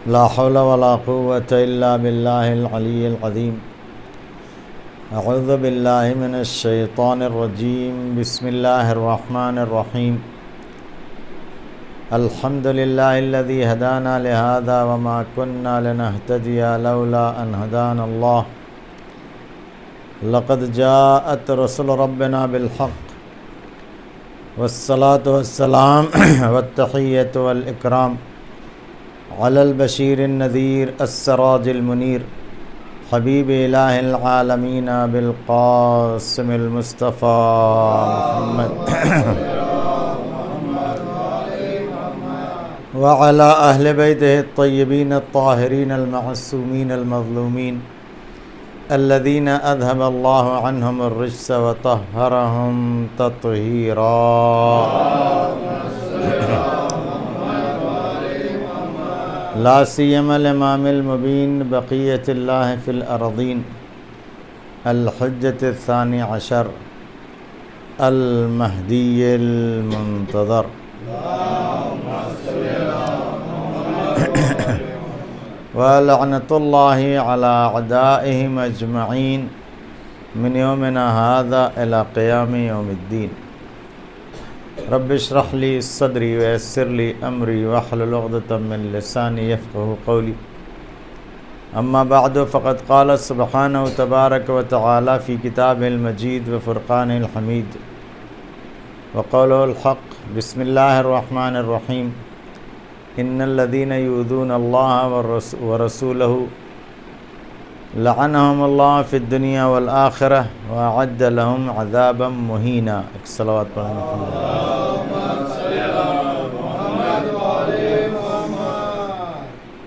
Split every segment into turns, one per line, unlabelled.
لا حول ولا قوة إلا بالله العلي العظيم. أعوذ بالله من الشيطان الرجيم. بسم الله الرحمن الرحيم. الحمد لله الذي هدانا لهذا وما كنا لنهتدي لولا أن هدانا الله. لقد جاءت رسل ربنا بالحق والصلاة والسلام والتحية والإكرام على البشير النذير السراج المنير حبيب إله العالمين بالقاسم المصطفى محمد وعلى أهل بيته الطيبين الطاهرين المعصومين المظلومين الذين أذهب الله عنهم الرجس وطهرهم تطهيرا. لا سيما الإمام المبين بقية الله في الأرضين الحجة الثاني عشر المهدي المنتظر. ولعنة الله على أعدائهم أجمعين من يومنا هذا إلى قيام يوم الدين. رب اشرح لي صدري ويسر لي أمري واحلل عقدة من لساني يفقهوا قولي. أما بعد فقد قال سبحانه تبارك وتعالى في كتابه المجيد وفرقانه الحميد وقوله الحق. بسم الله الرحمن الرحيم. إن الذين يؤذون الله ورسوله لعنهم الله في الدنيا والآخرة وأعد لهم عذابا مهينا. صلوات پڑھنا.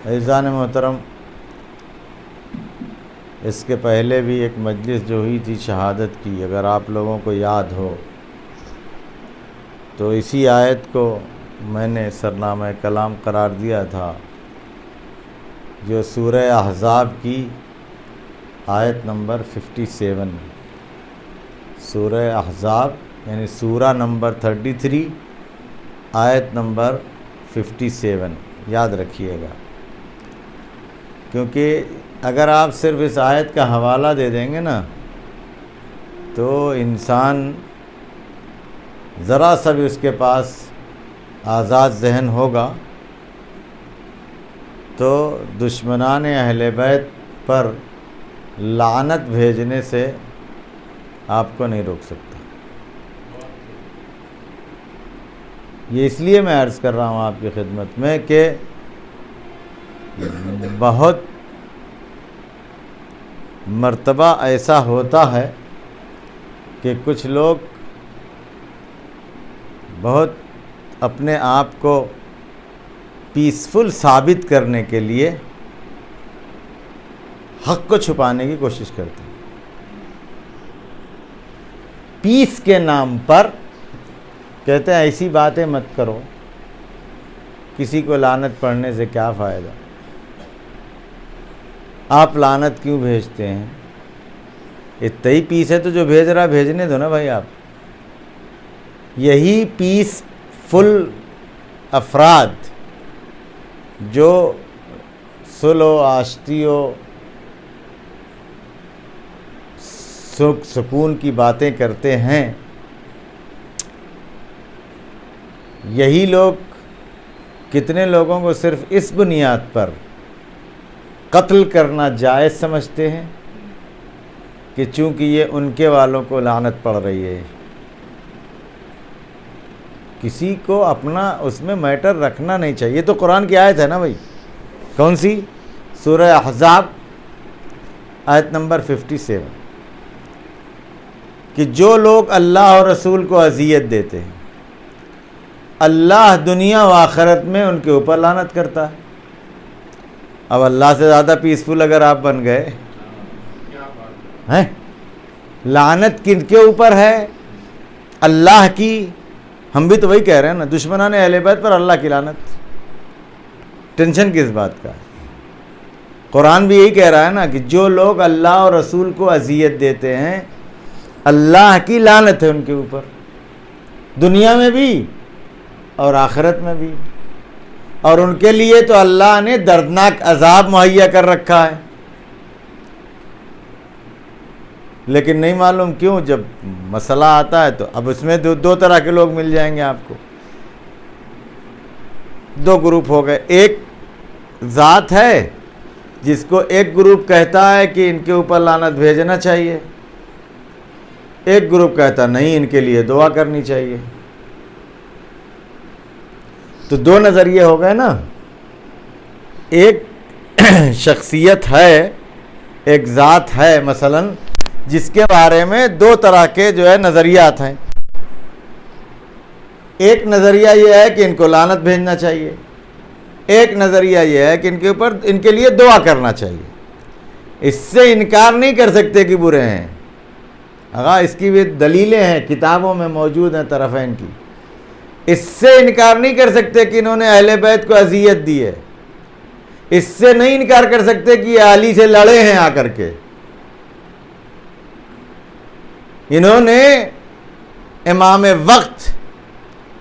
عزیزان محترم، اس کے پہلے بھی ایک مجلس جو ہوئی تھی شہادت کی، اگر آپ لوگوں کو یاد ہو تو اسی آیت کو میں نے سرنامہ کلام قرار دیا تھا، جو سورہ احزاب کی آیت نمبر 57، سورہ احزاب یعنی سورہ نمبر 33 آیت نمبر 57 یاد رکھیے گا، کیونکہ اگر آپ صرف اس آیت کا حوالہ دے دیں گے نا تو انسان ذرا سا بھی اس کے پاس آزاد ذہن ہوگا تو دشمنان اہل بیت پر لعنت بھیجنے سے آپ کو نہیں روک سکتا. یہ اس لیے میں عرض کر رہا ہوں آپ کی خدمت میں کہ بہت مرتبہ ایسا ہوتا ہے کہ کچھ لوگ بہت اپنے آپ کو پیسفل ثابت کرنے کے لیے حق کو چھپانے کی کوشش کرتے ہیں. پیس کے نام پر کہتے ہیں ایسی باتیں مت کرو، کسی کو لعنت پڑھنے سے کیا فائدہ، آپ لعنت کیوں بھیجتے ہیں؟ اتنا ہی پیس ہے تو جو بھیج رہا بھیجنے دو نا بھائی. آپ یہی پیس فل افراد جو صلح و آشتی و سکون کی باتیں کرتے ہیں، یہی لوگ کتنے لوگوں کو صرف اس بنیاد پر قتل کرنا جائز سمجھتے ہیں کہ چونکہ یہ ان کے والوں کو لعنت پڑ رہی ہے. کسی کو اپنا اس میں میٹر رکھنا نہیں چاہیے. تو قرآن کی آیت ہے نا بھائی، کون سی؟ سورہ احزاب آیت نمبر 57 کہ جو لوگ اللہ اور رسول کو اذیت دیتے ہیں اللہ دنیا و آخرت میں ان کے اوپر لعنت کرتا ہے. اب اللہ سے زیادہ پیسفل اگر آپ بن گئے ہیں، لعنت کن کے اوپر ہے؟ اللہ کی. ہم بھی تو وہی کہہ رہے ہیں نا، دشمنان اہل بیت پر اللہ کی لعنت. ٹینشن کس بات کا؟ قرآن بھی یہی کہہ رہا ہے نا کہ جو لوگ اللہ اور رسول کو اذیت دیتے ہیں اللہ کی لعنت ہے ان کے اوپر، دنیا میں بھی اور آخرت میں بھی. اور ان کے لیے تو اللہ نے دردناک عذاب مہیا کر رکھا ہے، لیکن نہیں معلوم کیوں جب مسئلہ آتا ہے تو اب اس میں دو طرح کے لوگ مل جائیں گے آپ کو، دو گروپ ہو گئے۔ ایک ذات ہے جس کو ایک گروپ کہتا ہے کہ ان کے اوپر لعنت بھیجنا چاہیے، ایک گروپ کہتا نہیں ان کے لیے دعا کرنی چاہیے۔ تو دو نظریے ہو گئے نا، ایک شخصیت ہے، ایک ذات ہے مثلا جس کے بارے میں دو طرح کے جو ہے نظریات ہیں۔ ایک نظریہ یہ ہے کہ ان کو لعنت بھیجنا چاہیے، ایک نظریہ یہ ہے کہ ان کے لیے دعا کرنا چاہیے۔ اس سے انکار نہیں کر سکتے کہ برے ہیں، اس کی بھی دلیلیں ہیں، کتابوں میں موجود ہیں طرفین کی۔ اس سے انکار نہیں کر سکتے کہ انہوں نے اہل بیت کو اذیت دی ہے، اس سے نہیں انکار کر سکتے کہ یہ علی سے لڑے ہیں آ کر کے، انہوں نے امام وقت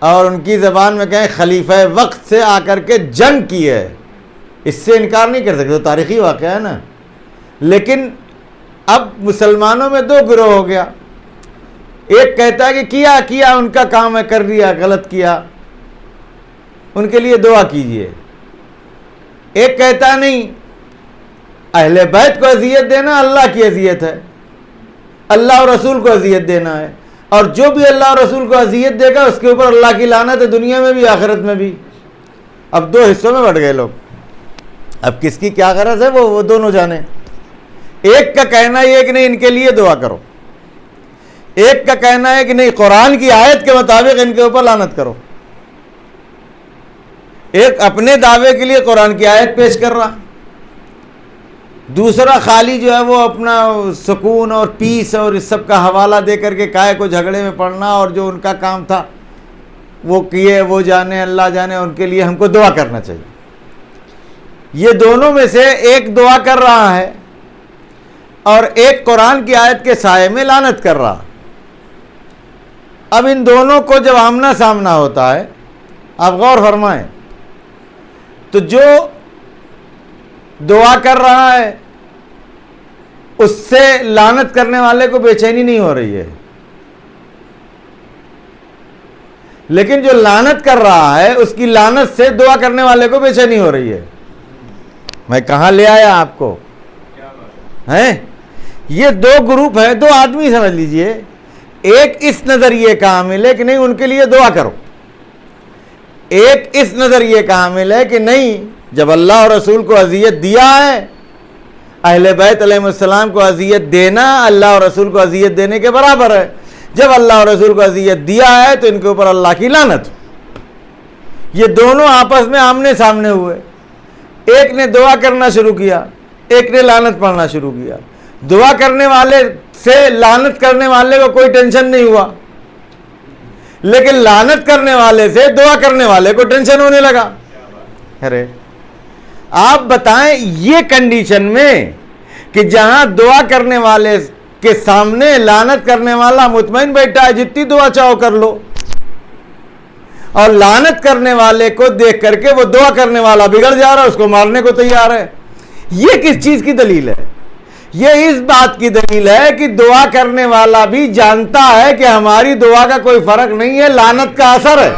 اور ان کی زبان میں کہیں خلیفہ وقت سے آ کر کے جنگ کی ہے، اس سے انکار نہیں کر سکتے، تو تاریخی واقعہ ہے نا۔ لیکن اب مسلمانوں میں دو گروہ ہو گیا، ایک کہتا ہے کہ کیا ان کا کام ہے، کر دیا، غلط کیا، ان کے لیے دعا کیجئے۔ ایک کہتا ہے نہیں، اہل بیت کو اذیت دینا اللہ کی اذیت ہے، اللہ اور رسول کو اذیت دینا ہے، اور جو بھی اللہ اور رسول کو اذیت دے گا اس کے اوپر اللہ کی لعنت ہے، دنیا میں بھی آخرت میں بھی۔ اب دو حصوں میں بٹ گئے لوگ، اب کس کی کیا غرض ہے وہ دونوں جانے۔ ایک کا کہنا یہ کہ نہیں ان کے لیے دعا کرو، ایک کا کہنا ہے کہ نہیں قرآن کی آیت کے مطابق ان کے اوپر لعنت کرو۔ ایک اپنے دعوے کے لیے قرآن کی آیت پیش کر رہا، دوسرا خالی جو ہے وہ اپنا سکون اور پیس اور اس سب کا حوالہ دے کر کے کائے کو جھگڑے میں پڑنا، اور جو ان کا کام تھا وہ کیے، وہ جانے، اللہ جانے، ان کے لیے ہم کو دعا کرنا چاہیے۔ یہ دونوں میں سے ایک دعا کر رہا ہے اور ایک قرآن کی آیت کے سائے میں لعنت کر رہا۔ اب ان دونوں کو جب آمنا سامنا ہوتا ہے، آپ غور فرمائیں، تو جو دعا کر رہا ہے اس سے لعنت کرنے والے کو بے چینی نہیں ہو رہی ہے، لیکن جو لعنت کر رہا ہے اس کی لعنت سے دعا کرنے والے کو بے چینی ہو رہی ہے۔ میں کہاں لے آیا آپ کو ہیں؟ یہ دو گروپ ہیں، دو آدمی سمجھ لیجئے، ایک اس نظریے کا حامل ہے کہ نہیں ان کے لیے دعا کرو، ایک اس نظریے کا حامل ہے کہ نہیں جب اللہ اور رسول کو اذیت دیا ہے، اہل بیت علیہ السلام کو اذیت دینا اللہ اور رسول کو اذیت دینے کے برابر ہے، جب اللہ اور رسول کو اذیت دیا ہے تو ان کے اوپر اللہ کی لعنت۔ یہ دونوں آپس میں آمنے سامنے ہوئے، ایک نے دعا کرنا شروع کیا، ایک نے لعنت پڑھنا شروع کیا۔ دعا کرنے والے سے لعنت کرنے والے کو کوئی ٹینشن نہیں ہوا، لیکن لعنت کرنے والے سے دعا کرنے والے کو ٹینشن ہونے لگا۔ ارے آپ بتائیں یہ کنڈیشن میں کہ جہاں دعا کرنے والے کے سامنے لعنت کرنے والا مطمئن بیٹھا ہے جتنی دعا چاہو کر لو، اور لعنت کرنے والے کو دیکھ کر کے وہ دعا کرنے والا بگڑ جا رہا ہے، اس کو مارنے کو تیار ہے، یہ کس چیز کی دلیل ہے؟ یہ اس بات کی دلیل ہے کہ دعا کرنے والا بھی جانتا ہے کہ ہماری دعا کا کوئی فرق نہیں ہے، لعنت کا اثر ہے،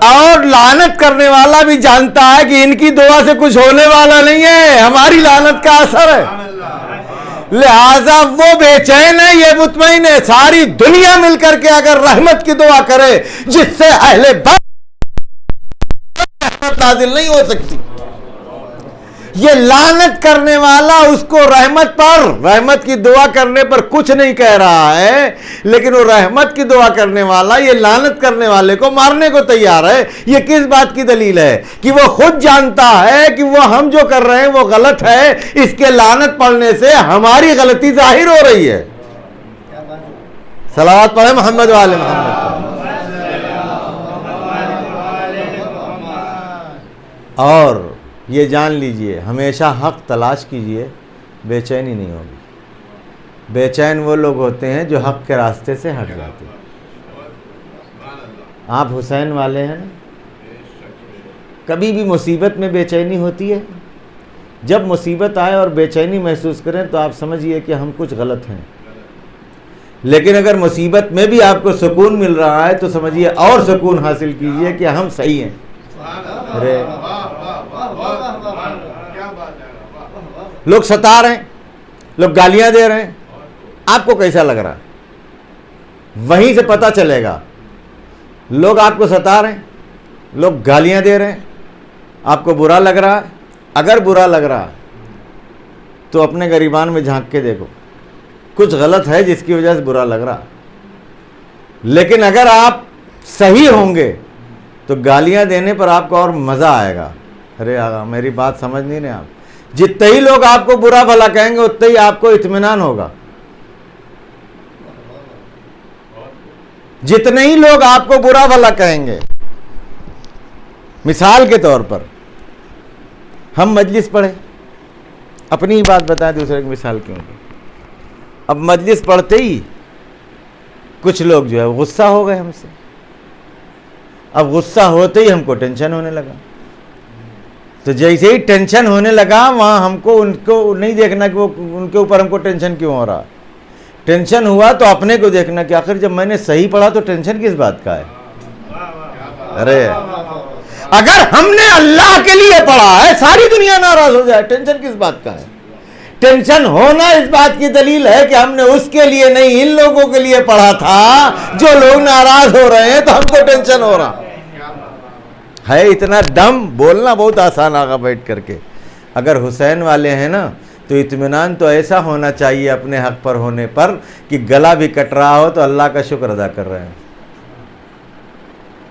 اور لعنت کرنے والا بھی جانتا ہے کہ ان کی دعا سے کچھ ہونے والا نہیں ہے، ہماری لعنت کا اثر ہے، لہذا وہ بے چین ہے، یہ مطمئن ہے۔ ساری دنیا مل کر کے اگر رحمت کی دعا کرے جس سے اہل بیت رحمت نازل نہیں ہو سکتی، یہ لعنت کرنے والا اس کو رحمت کی دعا کرنے پر کچھ نہیں کہہ رہا ہے، لیکن وہ رحمت کی دعا کرنے والا یہ لعنت کرنے والے کو مارنے کو تیار ہے۔ یہ کس بات کی دلیل ہے؟ کہ وہ خود جانتا ہے کہ وہ ہم جو کر رہے ہیں وہ غلط ہے، اس کے لعنت پڑھنے سے ہماری غلطی ظاہر ہو رہی ہے۔ صلوات پڑھیں محمد وآل محمد۔ اور یہ جان لیجئے ہمیشہ حق تلاش کیجئے، بے چینی نہیں ہوگی۔ بے چین وہ لوگ ہوتے ہیں جو حق کے راستے سے ہٹ جاتے ہیں۔ آپ حسین والے ہیں نا، کبھی بھی مصیبت میں بے چینی ہوتی ہے؟ جب مصیبت آئے اور بے چینی محسوس کریں تو آپ سمجھیے کہ ہم کچھ غلط ہیں. لیکن اگر مصیبت میں بھی آپ کو سکون مل رہا ہے تو سمجھیے اور سکون حاصل کیجئے کہ ہم صحیح ہیں. ارے لوگ ستا رہے ہیں، لوگ گالیاں دے رہے ہیں، آپ کو کیسا لگ رہا؟ وہیں سے پتہ چلے گا. لوگ آپ کو ستا رہے ہیں، لوگ گالیاں دے رہے ہیں، آپ کو برا لگ رہا ہے. اگر برا لگ رہا تو اپنے گریبان میں جھانک کے دیکھو، کچھ غلط ہے جس کی وجہ سے برا لگ رہا. لیکن اگر آپ صحیح ہوں گے تو گالیاں دینے پر آپ کو اور مزہ آئے گا. ارے آقا میری بات سمجھ نہیں رہے آپ. جتنے ہی لوگ آپ کو برا بھلا کہیں گے اتنے ہی آپ کو اطمینان ہوگا. جتنے ہی لوگ آپ کو برا بھلا کہیں گے، مثال کے طور پر ہم مجلس پڑھے، اپنی ہی بات بتائیں دوسرے کی مثال کیوں کہ اب مجلس پڑھتے ہی کچھ لوگ جو ہے غصہ ہو گئے ہم سے. اب غصہ ہوتے ہی ہم کو ٹینشن ہونے لگا. تو جیسے ہی ٹینشن ہونے لگا وہاں ہم کو ان کو نہیں دیکھنا کہ وہ ان کے اوپر ہم کو ٹینشن کیوں ہو رہا. ٹینشن ہوا تو اپنے کو دیکھنا کہ آخر جب میں نے صحیح پڑھا تو ٹینشن کس بات کا ہے. ارے اگر ہم نے اللہ کے لیے پڑھا ہے ساری دنیا ناراض ہو جائے، ٹینشن کس بات کا ہے. ٹینشن ہونا اس بات کی دلیل ہے کہ ہم نے اس کے لیے نہیں ان لوگوں کے لیے پڑھا تھا جو لوگ ناراض ہو رہے ہیں تو ہم کو ٹینشن ہو رہا ہے. اتنا دم بولنا بہت آسان آگا بیٹھ کر کے. اگر حسین والے ہیں نا تو اطمینان تو ایسا ہونا چاہیے اپنے حق پر ہونے پر کہ گلا بھی کٹ رہا ہو تو اللہ کا شکر ادا کر رہے ہیں.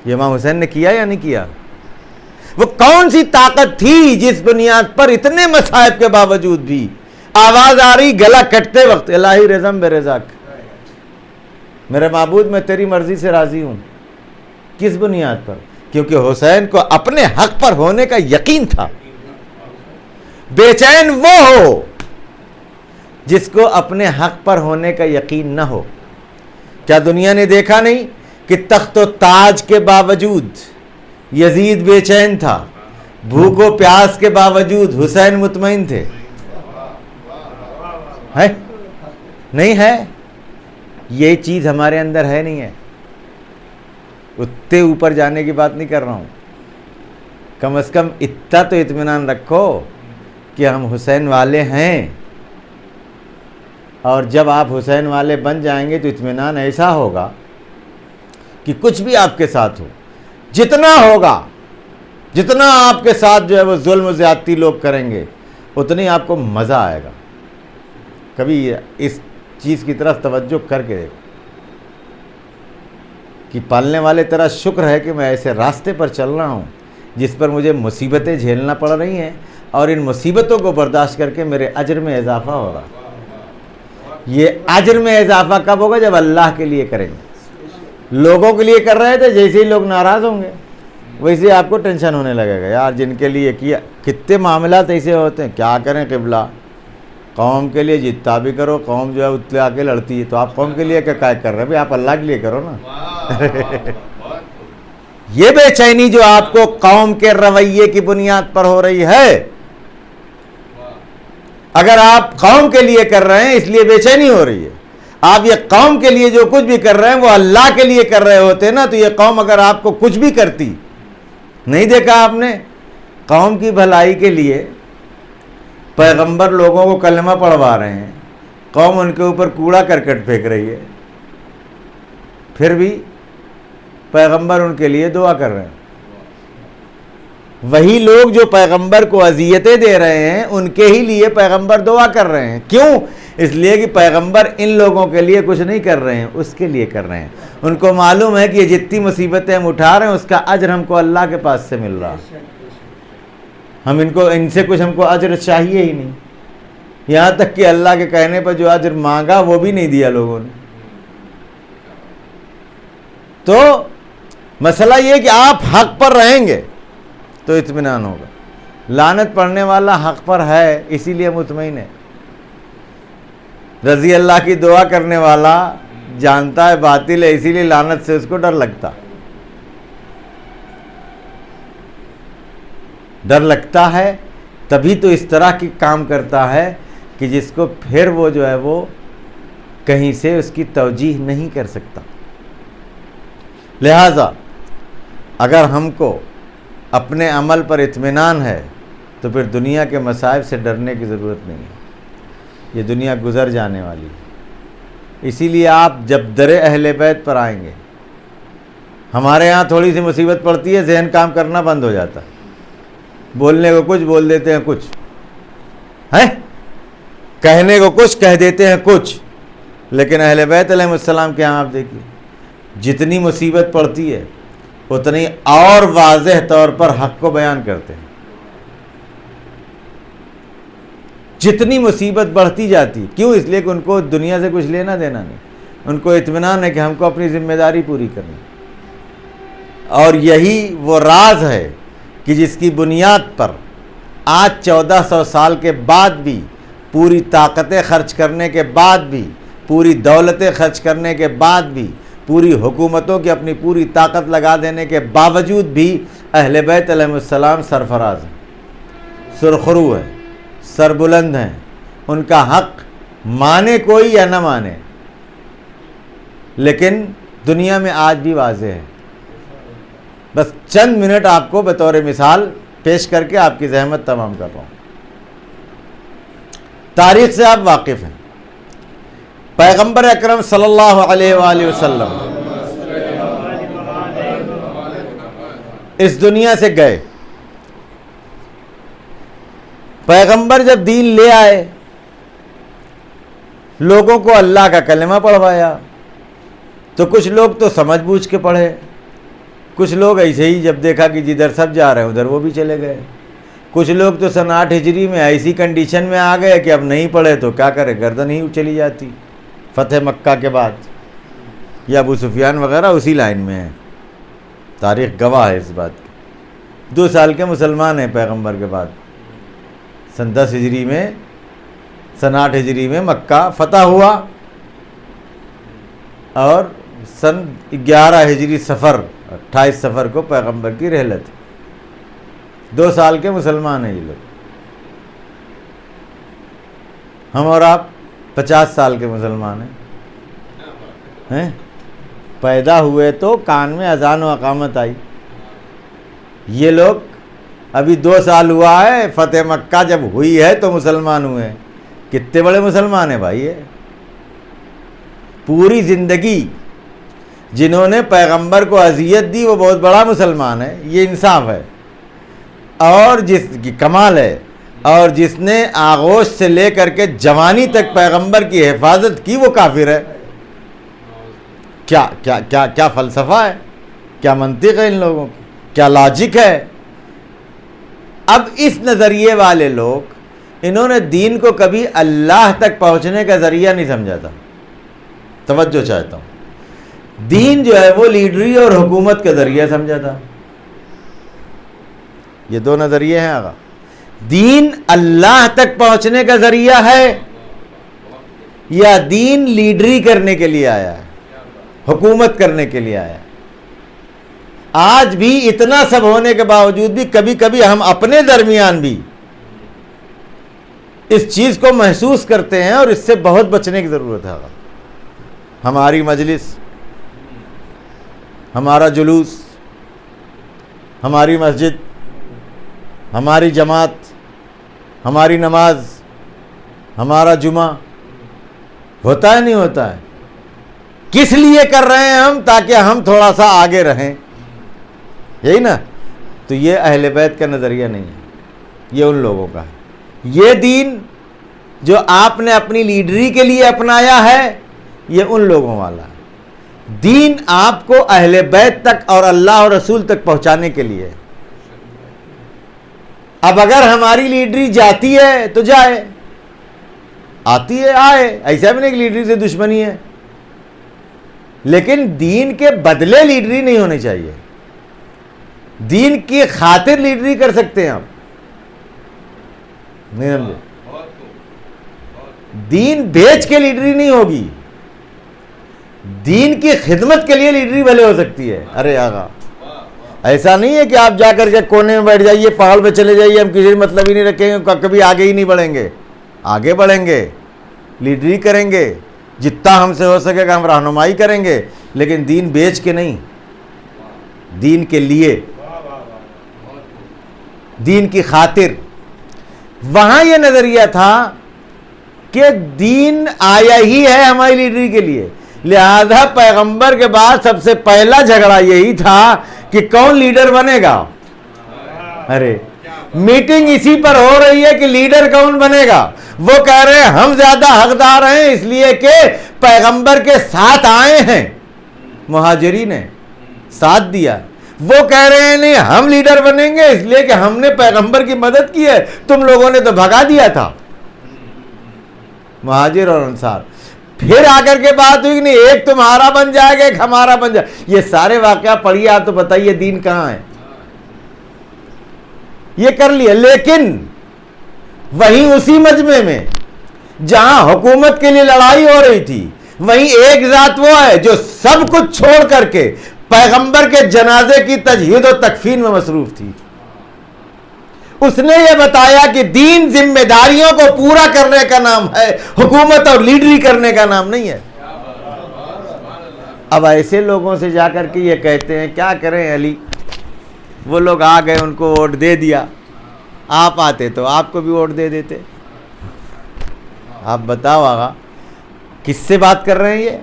یہ امام حسین نے کیا یا نہیں کیا؟ وہ کون سی طاقت تھی جس بنیاد پر اتنے مصائب کے باوجود بھی آواز آ رہی گلا کٹتے وقت الہی رضم بے رضاک، میرے معبود میں تیری مرضی سے راضی ہوں. کس بنیاد پر؟ کیونکہ حسین کو اپنے حق پر ہونے کا یقین تھا. بے چین وہ ہو جس کو اپنے حق پر ہونے کا یقین نہ ہو. کیا دنیا نے دیکھا نہیں کہ تخت و تاج کے باوجود یزید بے چین تھا، بھوک و پیاس کے باوجود حسین مطمئن تھے؟ ہے نہیں ہے؟ یہ چیز ہمارے اندر ہے نہیں ہے. اتنے اوپر جانے کی بات نہیں کر رہا ہوں، کم از کم اتنا تو اطمینان رکھو کہ ہم حسین والے ہیں. اور جب آپ حسین والے بن جائیں گے تو اطمینان ایسا ہوگا کہ کچھ بھی آپ کے ساتھ ہو، جتنا ہوگا، جتنا آپ کے ساتھ جو ہے وہ ظلم و زیادتی لوگ کریں گے اتنی آپ کو مزہ آئے گا. کبھی اس چیز کی طرف توجہ کر کے دیکھو کہ پالنے والے تیرا شکر ہے کہ میں ایسے راستے پر چل رہا ہوں جس پر مجھے مصیبتیں جھیلنا پڑ رہی ہیں اور ان مصیبتوں کو برداشت کر کے میرے اجر میں اضافہ ہو رہا. یہ اجر میں اضافہ کب ہوگا؟ جب اللہ کے لیے کریں گے. لوگوں کے لیے کر رہے تھے، جیسے ہی لوگ ناراض ہوں گے ویسے آپ کو ٹینشن ہونے لگے گا. یار جن کے لیے کیا، کتنے معاملات ایسے ہوتے ہیں. کیا کریں قبلہ، قوم کے لیے جتنا بھی کرو قوم جو ہے اتنے آ کے لڑتی ہے، تو آپ قوم کے لیے کیا کر رہے ہیں؟ بھائی آپ اللہ کے لیے کرو نا. یہ بے چینی جو آپ کو قوم کے رویے کی بنیاد پر ہو رہی ہے، اگر آپ قوم کے لیے کر رہے ہیں اس لیے بے چینی ہو رہی ہے. آپ یہ قوم کے لیے جو کچھ بھی کر رہے ہیں وہ اللہ کے لیے کر رہے ہوتے نا، تو یہ قوم اگر آپ کو کچھ بھی کرتی، نہیں دیکھا آپ نے قوم کی بھلائی کے لیے پیغمبر لوگوں کو کلمہ پڑھوا رہے ہیں، قوم ان کے اوپر کوڑا کرکٹ پھینک رہی ہے، پھر بھی پیغمبر ان کے لیے دعا کر رہے ہیں. وہی لوگ جو پیغمبر کو اذیتیں دے رہے ہیں ان کے ہی لیے پیغمبر دعا کر رہے ہیں. کیوں؟ اس لیے کہ پیغمبر ان لوگوں کے لیے کچھ نہیں کر رہے ہیں، اس کے لیے کر رہے ہیں. ان کو معلوم ہے کہ یہ جتنی مصیبتیں ہم اٹھا رہے ہیں اس کا اجر ہم کو اللہ کے پاس سے مل رہا. ہم ان سے کچھ ہم کو اجر چاہیے ہی نہیں. یہاں تک کہ اللہ کے کہنے پر جو اجر مانگا وہ بھی نہیں دیا لوگوں نے. تو مسئلہ یہ کہ آپ حق پر رہیں گے تو اطمینان ہوگا. لعنت پڑھنے والا حق پر ہے اسی لیے مطمئن ہے. رضی اللہ کی دعا کرنے والا جانتا ہے باطل ہے اسی لیے لعنت سے اس کو ڈر لگتا. ڈر لگتا ہے تبھی تو اس طرح کی کام کرتا ہے کہ جس کو پھر وہ جو ہے وہ کہیں سے اس کی توجیہ نہیں کر سکتا۔ لہٰذا اگر ہم کو اپنے عمل پر اطمینان ہے تو پھر دنیا کے مصائب سے ڈرنے کی ضرورت نہیں ہے، یہ دنیا گزر جانے والی ہے۔ اسی لیے آپ جب در اہل بیت پر آئیں گے، ہمارے ہاں تھوڑی سی مصیبت پڑتی ہے ذہن کام کرنا بند ہو جاتا ہے، بولنے کو کچھ بول دیتے ہیں کچھ ہے، کہنے کو کچھ کہہ دیتے ہیں کچھ، لیکن اہل بیت علیہ السلام کے ہاں آپ دیکھیے جتنی مصیبت پڑتی ہے اتنی اور واضح طور پر حق کو بیان کرتے ہیں۔ جتنی مصیبت بڑھتی جاتی، کیوں؟ اس لیے کہ ان کو دنیا سے کچھ لینا دینا نہیں، ان کو اطمینان ہے کہ ہم کو اپنی ذمہ داری پوری کرنی، اور یہی وہ راز ہے کہ جس کی بنیاد پر آج 1400 سال کے بعد بھی، پوری طاقتیں خرچ کرنے کے بعد بھی، پوری دولتیں خرچ کرنے کے بعد بھی، پوری حکومتوں کی اپنی پوری طاقت لگا دینے کے باوجود بھی اہل بیت علیہ السلام سرفراز ہیں، سرخرو ہیں، سربلند ہیں، ان کا حق مانے کوئی یا نہ مانے، لیکن دنیا میں آج بھی واضح ہے۔ بس چند منٹ آپ کو بطور مثال پیش کر کے آپ کی زحمت تمام کر رہا ہوں۔ تاریخ سے آپ واقف ہیں، پیغمبر اکرم صلی اللہ علیہ وآلہ وسلم اس دنیا سے گئے، پیغمبر جب دین لے آئے لوگوں کو اللہ کا کلمہ پڑھوایا تو کچھ لوگ تو سمجھ بوجھ کے پڑھے، کچھ لوگ ایسے ہی جب دیکھا کہ جدھر سب جا رہے ہیں ادھر وہ بھی چلے گئے، کچھ لوگ تو سن 8 ہجری میں ایسی کنڈیشن میں آ گئے کہ اب نہیں پڑھے تو کیا کرے، گردن ہی چلی جاتی۔ فتح مکہ کے بعد یہ ابو سفیان وغیرہ اسی لائن میں ہیں، تاریخ گواہ ہے اس بات کی۔ 2 سال کے مسلمان ہیں پیغمبر کے بعد، سن 10 ہجری میں، سن 8 ہجری میں مکہ فتح ہوا، اور سن 11 ہجری سفر 28 سفر کو پیغمبر کی رحلت۔ 2 سال کے مسلمان ہیں یہ لوگ، ہم اور آپ 50 سال کے مسلمان ہیں، پیدا ہوئے تو کان میں اذان و اقامت آئی، یہ لوگ ابھی 2 سال ہوا ہے، فتح مکہ جب ہوئی ہے تو مسلمان ہوئے ہیں۔ کتنے بڑے مسلمان ہیں بھائی، یہ پوری زندگی جنہوں نے پیغمبر کو اذیت دی وہ بہت بڑا مسلمان ہے، یہ انصاف ہے، اور جس کی کمال ہے، اور جس نے آغوش سے لے کر کے جوانی تک پیغمبر کی حفاظت کی وہ کافر ہے۔ کیا کیا کیا کیا فلسفہ ہے، کیا منطق ہے ان لوگوں کی، کیا لاجک ہے۔ اب اس نظریے والے لوگ، انہوں نے دین کو کبھی اللہ تک پہنچنے کا ذریعہ نہیں سمجھا تھا۔ توجہ چاہتا ہوں، دین جو ہے وہ لیڈری اور حکومت کا ذریعہ سمجھا تھا۔ یہ 2 نظریے ہیں آقا، دین اللہ تک پہنچنے کا ذریعہ ہے یا دین لیڈری کرنے کے لیے آیا ہے، حکومت کرنے کے لیے آیا ہے۔ آج بھی اتنا سب ہونے کے باوجود بھی کبھی کبھی ہم اپنے درمیان بھی اس چیز کو محسوس کرتے ہیں، اور اس سے بہت بچنے کی ضرورت ہے۔ ہماری مجلس، ہمارا جلوس، ہماری مسجد، ہماری جماعت، ہماری نماز، ہمارا جمعہ ہوتا ہے نہیں ہوتا ہے، کس لیے کر رہے ہیں ہم؟ تاکہ ہم تھوڑا سا آگے رہیں، یہی نا؟ تو یہ اہل بیت کا نظریہ نہیں ہے، یہ ان لوگوں کا ہے۔ یہ دین جو آپ نے اپنی لیڈری کے لیے اپنایا ہے یہ ان لوگوں والا ہے۔ دین آپ کو اہل بیت تک اور اللہ اور رسول تک پہنچانے کے لیے۔ اب اگر ہماری لیڈری جاتی ہے تو جائے، آتی ہے آئے، ایسا بھی نہیں کہ لیڈری سے دشمنی ہے، لیکن دین کے بدلے لیڈری نہیں ہونی چاہیے۔ دین کی خاطر لیڈری کر سکتے ہیں آپ، نہیں سمجھے؟ دین بیچ کے لیڈری نہیں ہوگی، دین کی خدمت کے لیے لیڈری بھلے ہو سکتی ہے۔ ارے آقا ایسا نہیں ہے کہ آپ جا کر کے کونے میں بیٹھ جائیے، پہاڑ پہ چلے جائیے، ہم کسی مطلب ہی نہیں رکھیں گے، کبھی آگے ہی نہیں بڑھیں گے. آگے بڑھیں گے، لیڈری کریں گے، جتنا ہم سے ہو سکے گا ہم رہنمائی کریں گے، لیکن دین بیچ کے نہیں، دین کے لیے، دین کی خاطر. وہاں یہ نظریہ تھا کہ دین آیا ہی ہے ہماری لیڈری کے لیے، لہذا پیغمبر کے بعد سب سے پہلا جھگڑا یہی تھا کہ کون لیڈر بنے گا. ارے میٹنگ اسی پر ہو رہی ہے کہ لیڈر کون بنے گا. وہ کہہ رہے ہیں ہم زیادہ حقدار ہیں اس لیے کہ پیغمبر کے ساتھ آئے ہیں، مہاجرین نے ساتھ دیا. وہ کہہ رہے ہیں نہیں ہم لیڈر بنیں گے اس لیے کہ ہم نے پیغمبر کی مدد کی ہے، تم لوگوں نے تو بھگا دیا تھا. مہاجر اور انصار پھر آ کر کے بات ہوئی کہ نہیں ایک تمہارا بن جائے گا ایک ہمارا بن جائے. یہ سارے واقعہ پڑھیے آپ تو بتائیے دین کہاں ہے. یہ کر لیا، لیکن وہیں اسی مجمع میں جہاں حکومت کے لیے لڑائی ہو رہی تھی وہیں ایک ذات وہ ہے جو سب کچھ چھوڑ کر کے پیغمبر کے جنازے کی تجہیز و تکفین میں مصروف تھی. اس نے یہ بتایا کہ دین ذمہ داریوں کو پورا کرنے کا نام ہے، حکومت اور لیڈری کرنے کا نام نہیں ہے. اب ایسے لوگوں سے جا کر کے یہ کہتے ہیں کیا کریں علی، وہ لوگ آ گئے ان کو ووٹ دے دیا، آپ آتے تو آپ کو بھی ووٹ دے دیتے. آپ بتاؤ آغا کس سے بات کر رہے ہیں؟ یہ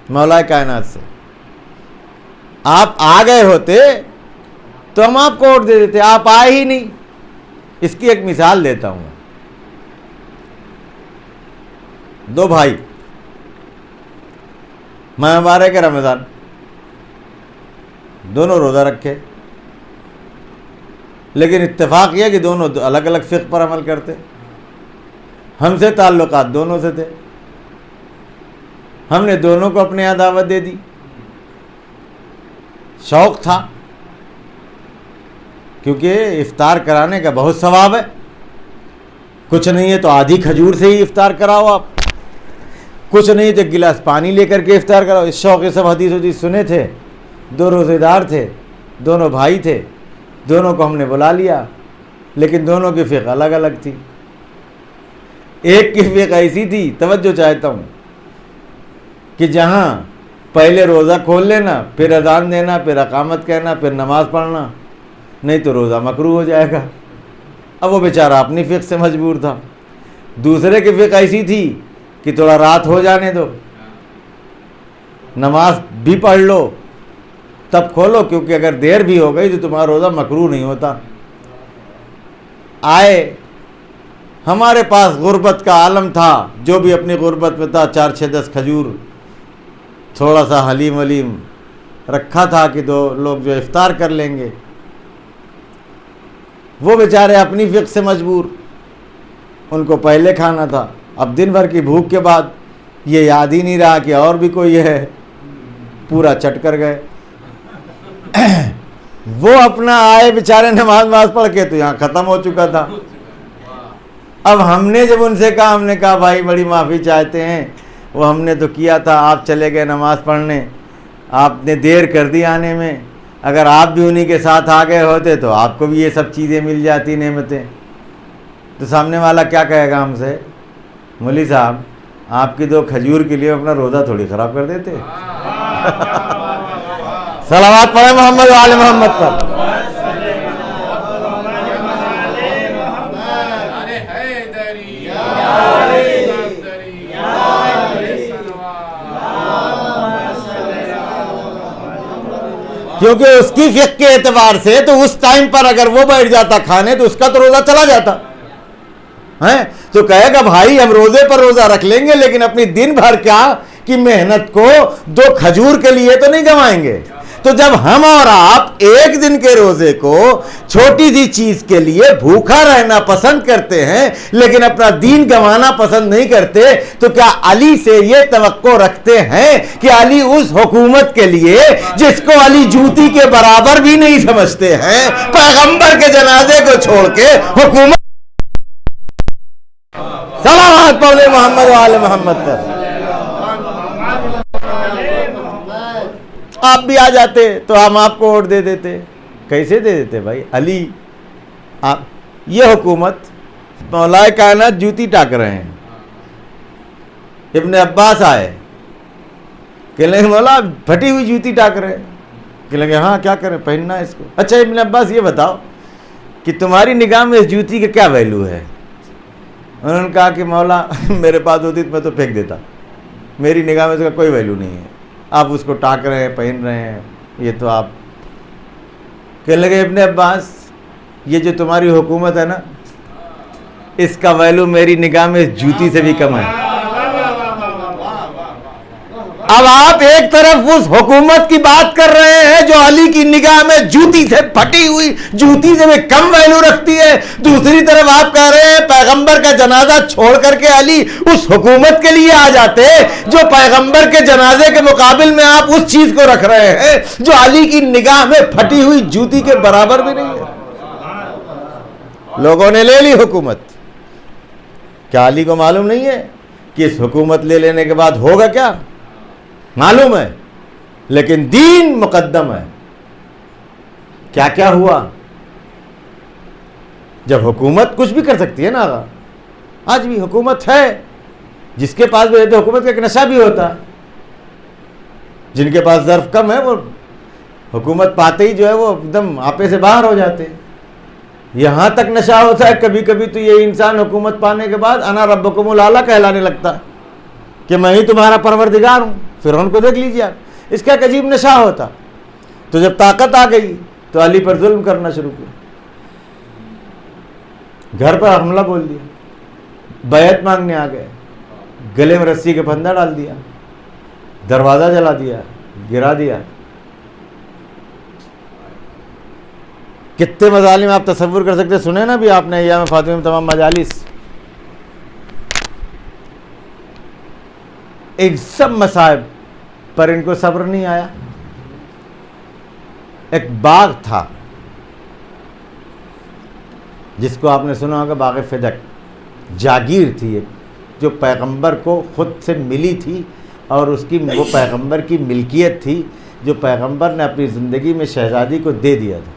مولا کائنات سے. آپ آ گئے ہوتے تو ہم آپ کو ووٹ دے دیتے، آپ آئے ہی نہیں. اس کی ایک مثال دیتا ہوں. دو بھائی ماہ مبارک رمضان دونوں روزہ رکھے، لیکن اتفاق یہ کہ دونوں الگ الگ فقہ پر عمل کرتے. ہم سے تعلقات دونوں سے تھے، ہم نے دونوں کو اپنے یہاں دعوت دے دی. شوق تھا کیونکہ افطار کرانے کا بہت ثواب ہے. کچھ نہیں ہے تو آدھی کھجور سے ہی افطار کراؤ، آپ کچھ نہیں تو ایک گلاس پانی لے کر کے افطار کراؤ. اس شوق سب حدیث سنے تھے. دو روزے دار تھے، دونوں بھائی تھے، دونوں کو ہم نے بلا لیا، لیکن دونوں کی فقہ الگ الگ تھی. ایک کی فقہ ایسی تھی، توجہ چاہتا ہوں، کہ جہاں پہلے روزہ کھول لینا، پھر اذان دینا، پھر اقامت کہنا، پھر نماز پڑھنا، نہیں تو روزہ مکروہ ہو جائے گا. اب وہ بیچارہ اپنی فقہ سے مجبور تھا. دوسرے کی فقہ ایسی تھی کہ تھوڑا رات ہو جانے دو، نماز بھی پڑھ لو تب کھولو، کیونکہ اگر دیر بھی ہو گئی تو تمہارا روزہ مکروہ نہیں ہوتا. آئے ہمارے پاس غربت کا عالم تھا، جو بھی اپنی غربت میں تھا 4 6 10 کھجور، تھوڑا سا حلیم ولیم رکھا تھا کہ دو لوگ جو افطار کر لیں گے. وہ بیچارے اپنی فقہ سے مجبور، ان کو پہلے کھانا تھا. اب دن بھر کی بھوک کے بعد یہ یاد ہی نہیں رہا کہ اور بھی کوئی ہے، پورا چٹ کر گئے. وہ اپنا آئے بیچارے نماز پڑھ کے تو یہاں ختم ہو چکا تھا. اب ہم نے جب ان سے کہا، ہم نے کہا بھائی بڑی معافی چاہتے ہیں، وہ ہم نے تو کیا تھا، آپ چلے گئے نماز پڑھنے، آپ نے دیر کر دی آنے میں، اگر آپ بھی انہی کے ساتھ آ گئے ہوتے تو آپ کو بھی یہ سب چیزیں مل جاتی، نعمتیں. تو سامنے والا کیا کہے گا ہم سے، مولوی صاحب آپ کی 2 کھجور کے لیے اپنا روزہ تھوڑی خراب کر دیتے. صلوات پڑھیں محمد و آل محمد پر. کیونکہ اس کی فقہ کے اعتبار سے تو اس ٹائم پر اگر وہ بیٹھ جاتا کھانے تو اس کا تو روزہ چلا جاتا ہے. تو کہے گا بھائی ہم روزے پر روزہ رکھ لیں گے، لیکن اپنی دن بھر کیا کی محنت کو 2 کھجور کے لیے تو نہیں گنوائیں گے. تو جب ہم اور آپ ایک دن کے روزے کو چھوٹی سی چیز کے لیے بھوکا رہنا پسند کرتے ہیں لیکن اپنا دین گنوانا پسند نہیں کرتے، تو کیا علی سے یہ توقع رکھتے ہیں کہ علی اس حکومت کے لیے جس کو علی جوتی کے برابر بھی نہیں سمجھتے ہیں، پیغمبر کے جنازے کو چھوڑ کے حکومت. صلوات پڑھ لے محمد و آل محمد پر. آپ بھی آ جاتے تو ہم آپ کو ووٹ دے دیتے. کیسے دے دیتے بھائی؟ علی یہ حکومت مولا کائنات جوتی ٹاک رہے ہیں. ابن عباس آئے کہ لیں مولا پھٹی ہوئی جوتی ٹاک رہے ہیں. کہ لگے ہاں کیا کریں پہننا ہے اس کو. اچھا ابن عباس یہ بتاؤ کہ تمہاری نگاہ میں اس جوتی کا کیا ویلو ہے؟ انہوں نے کہا کہ مولا میرے پاس ہوتی تو میں تو پھینک دیتا, میری نگاہ میں اس کا کوئی ویلو نہیں ہے. آپ اس کو ٹاک رہے ہیں, پہن رہے ہیں, یہ تو آپ. کہنے لگے ابن عباس یہ جو تمہاری حکومت ہے نا, اس کا ویلو میری نگاہ میں اس جوتی سے بھی کم ہے. اب آپ ایک طرف اس حکومت کی بات کر رہے ہیں جو علی کی نگاہ میں جوتی سے پھٹی ہوئی, جوتی سے بھی کم ویلو رکھتی ہے, دوسری طرف آپ کہہ رہے ہیں پیغمبر کا جنازہ چھوڑ کر کے علی اس حکومت کے لیے آ جاتے جو پیغمبر کے جنازے کے مقابل میں آپ اس چیز کو رکھ رہے ہیں جو علی کی نگاہ میں پھٹی ہوئی جوتی کے برابر بھی نہیں ہے. لوگوں نے لے لی حکومت. کیا علی کو معلوم نہیں ہے کہ اس حکومت لے لینے کے بعد ہوگا کیا؟ معلوم ہے, لیکن دین مقدم ہے. کیا کیا ہوا جب حکومت کچھ بھی کر سکتی ہے نا. آج بھی حکومت ہے, جس کے پاس بھی ہے تو حکومت کا ایک نشہ بھی ہوتا ہے. جن کے پاس ظرف کم ہے وہ حکومت پاتے ہی جو ہے وہ ایک دم آپے سے باہر ہو جاتے ہیں. یہاں تک نشہ ہوتا ہے کبھی کبھی تو یہ انسان حکومت پانے کے بعد انا ربکم الاعلی کہلانے لگتا ہے کہ میں ہی تمہارا پروردگار ہوں. فرعون کو دیکھ لیجیے آپ, اس کا ایک عجیب نشہ ہوتا. تو جب طاقت آ گئی تو علی پر ظلم کرنا شروع کیا, گھر پر حملہ بول دیا, بیعت مانگنے آ گئے, گلے میں رسی کے پھندا ڈال دیا, دروازہ جلا دیا, گرا دیا. کتنے مظالم آپ تصور کر سکتے, سنے نا بھی آپ نے ایام فاطمہ میں تمام مجالس. ایک سب مصائب پر ان کو صبر نہیں آیا. ایک باغ تھا جس کو آپ نے سنا ہوگا باغ فدق, جاگیر تھی ایک جو پیغمبر کو خود سے ملی تھی, اور اس کی وہ پیغمبر کی ملکیت تھی جو پیغمبر نے اپنی زندگی میں شہزادی کو دے دیا تھا.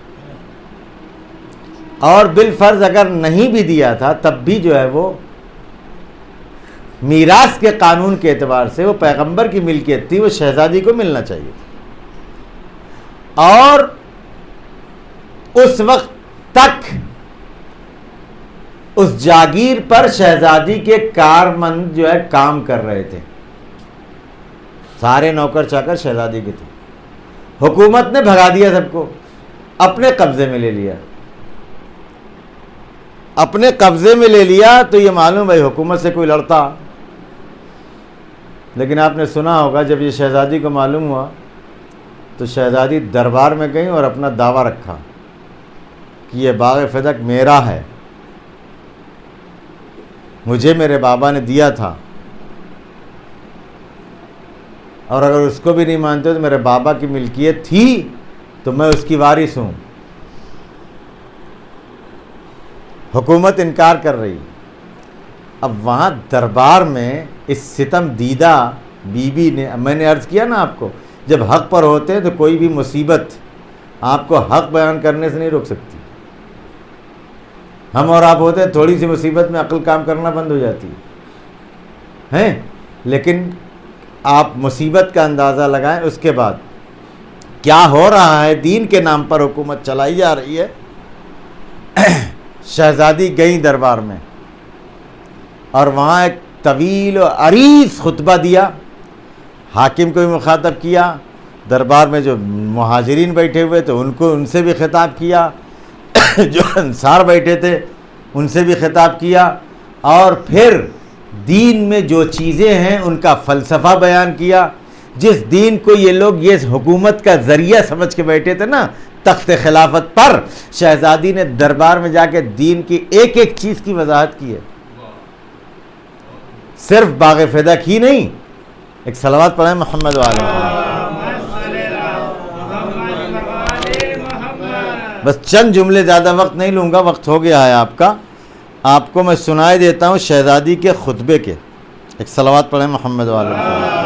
اور بالفرض اگر نہیں بھی دیا تھا تب بھی جو ہے وہ میراث کے قانون کے اعتبار سے وہ پیغمبر کی ملکیت تھی, وہ شہزادی کو ملنا چاہیے تھا. اور اس وقت تک اس جاگیر پر شہزادی کے کارمند جو ہے کام کر رہے تھے, سارے نوکر چاکر شہزادی کے تھے. حکومت نے بھگا دیا سب کو, اپنے قبضے میں لے لیا. اپنے قبضے میں لے لیا تو یہ معلوم بھائی حکومت سے کوئی لڑتا. لیکن آپ نے سنا ہوگا جب یہ شہزادی کو معلوم ہوا تو شہزادی دربار میں گئی اور اپنا دعویٰ رکھا کہ یہ باغ فدق میرا ہے, مجھے میرے بابا نے دیا تھا, اور اگر اس کو بھی نہیں مانتے تو میرے بابا کی ملکیت تھی تو میں اس کی وارث ہوں. حکومت انکار کر رہی. اب وہاں دربار میں اس ستم دیدہ بی بی نے, میں نے عرض کیا نا آپ کو, جب حق پر ہوتے ہیں تو کوئی بھی مصیبت آپ کو حق بیان کرنے سے نہیں روک سکتی. ہم اور آپ ہوتے ہیں تھوڑی سی مصیبت میں عقل کام کرنا بند ہو جاتی ہے, لیکن آپ مصیبت کا اندازہ لگائیں, اس کے بعد کیا ہو رہا ہے. دین کے نام پر حکومت چلائی جا رہی ہے. شہزادی گئی دربار میں اور وہاں ایک طویل و عریض خطبہ دیا, حاکم کو بھی مخاطب کیا, دربار میں جو مہاجرین بیٹھے ہوئے تھے ان سے بھی خطاب کیا, جو انصار بیٹھے تھے ان سے بھی خطاب کیا, اور پھر دین میں جو چیزیں ہیں ان کا فلسفہ بیان کیا. جس دین کو یہ لوگ یہ حکومت کا ذریعہ سمجھ کے بیٹھے تھے نا تخت خلافت پر, شہزادی نے دربار میں جا کے دین کی ایک ایک چیز کی وضاحت کی ہے. صرف باغ فدق ہی نہیں, ایک صلوات پڑھیں محمد وعلی محمد. بس چند جملے, زیادہ وقت نہیں لوں گا, وقت ہو گیا ہے آپ کا. آپ کو میں سنائے دیتا ہوں شہزادی کے خطبے کے. ایک صلوات پڑھیں محمد وعلی محمد.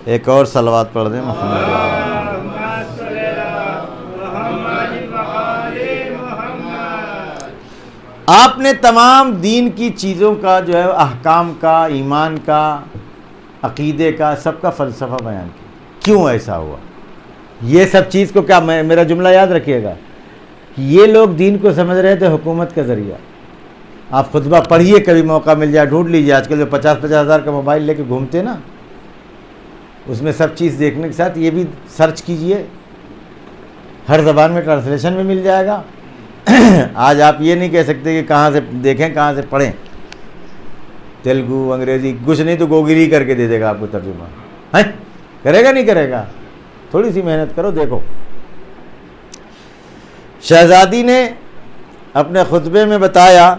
ایک اور صلوات پڑھ دیں محمد۔ آپ نے تمام دین کی چیزوں کا جو ہے احکام کا، ایمان کا، عقیدے کا، سب کا فلسفہ بیان کیا۔ کیوں ایسا ہوا؟ یہ سب چیز کو کیا، میرا جملہ یاد رکھیے گا کہ یہ لوگ دین کو سمجھ رہے تھے حکومت کا ذریعہ۔ آپ خطبہ پڑھیے، کبھی موقع مل جائے ڈھونڈ لیجیے، آج کل جو 50-50 ہزار کا موبائل لے کے گھومتے نا، اس میں سب چیز دیکھنے کے ساتھ یہ بھی سرچ کیجئے، ہر زبان میں ٹرانسلیشن میں مل جائے گا۔ آج آپ یہ نہیں کہہ سکتے کہ کہاں سے دیکھیں کہاں سے پڑھیں، تیلگو، انگریزی، کچھ نہیں تو گوگل ہی کر کے دے دے گا آپ کو ترجمہ۔ کرے گا نہیں کرے گا؟ تھوڑی سی محنت کرو، دیکھو۔ شہزادی نے اپنے خطبے میں بتایا